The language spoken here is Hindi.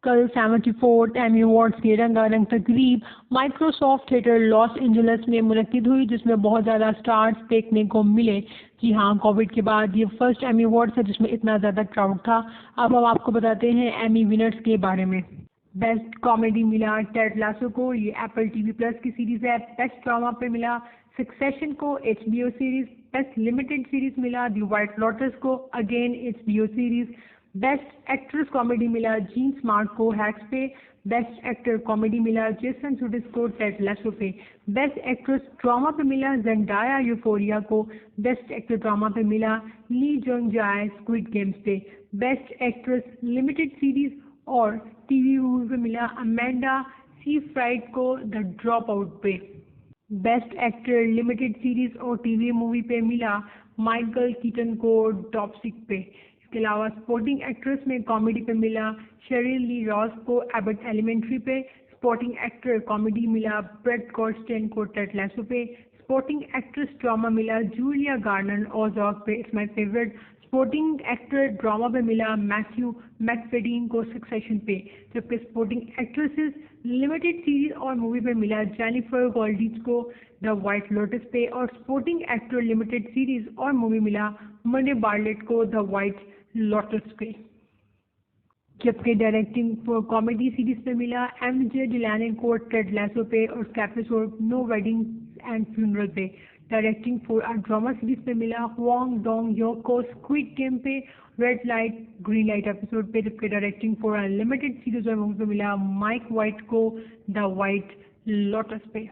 कल 74th एमी अवार्ड्स की रंगारंग तकरीब माइक्रोसॉफ्ट थिएटर लॉस एंजल्स में मुनक्किद हुई, जिसमें बहुत ज़्यादा स्टार्स देखने को मिले। जी हाँ, कोविड के बाद ये फर्स्ट एमी अवार्ड्स है जिसमें इतना ज़्यादा क्राउड था। अब हम आपको बताते हैं एमी विनर्स के बारे में। बेस्ट कॉमेडी मिला टेड लासो को, ये एप्पल टीवी प्लस की सीरीज़ है। बेस्ट ड्रामा पे मिला सक्सेशन को, HBO series. Best limited series मिला द व्हाइट लोटस को, again HBO series. Best actress comedy मिला जीन स्मार्ट को, हैक्स पे। बेस्ट एक्टर कॉमेडी मिला जेसन सुडिस को, टेड लासो पे। बेस्ट एक्ट्रेस ड्रामा पे मिला जेंडाया यूफोरिया को। बेस्ट एक्टर ड्रामा पे मिला ली जोंग जाए स्क्विड गेम्स पे। बेस्ट एक्ट्रेस लिमिटेड सीरीज और टीवी मूवी पे मिला अमेंडा सीफ्राइड को द ड्रॉप आउट पे। बेस्ट एक्टर लिमिटेड सीरीज और टीवी मूवी पे मिला माइकल कीटन को टॉक्सिक पे। इसके अलावा सपोर्टिंग एक्ट्रेस में कॉमेडी पे मिला शेरिल ली रॉस को एबट एलिमेंट्री पे। सपोर्टिंग एक्टर कॉमेडी मिला ब्रेड कॉर्स्टेन को टेड लासो पे। सपोर्टिंग एक्ट्रेस ड्रामा मिला जूलिया गार्नर ओज़ार्क पे, it's my favourite. Supporting actor drama पे मिला मैथ्यू मैकफेडीन को सक्सेशन पे। जबकि सपोर्टिंग एक्ट्रेसेस लिमिटेड सीरीज और मूवी पे मिला जेनिफर गोल्डीज को द व्हाइट लोटस पे। और सपोर्टिंग एक्टर लिमिटेड सीरीज और मूवी मिला मने बार्लेट को द व्हाइट लोटस पे। जबकि डायरेक्टिंग फॉर कॉमेडी सीरीज पे मिला MJ डिलाने को टेड लासो पे और उसका episode no wedding and funeral पे। Directing for a drama series पे मिला हुआंग डोंग यो को स्क्विड गेम पे red light green light episode पे। जबकि directing for a limited series और मूवी पे मिला माइक वाइट को द व्हाइट लोटस पे।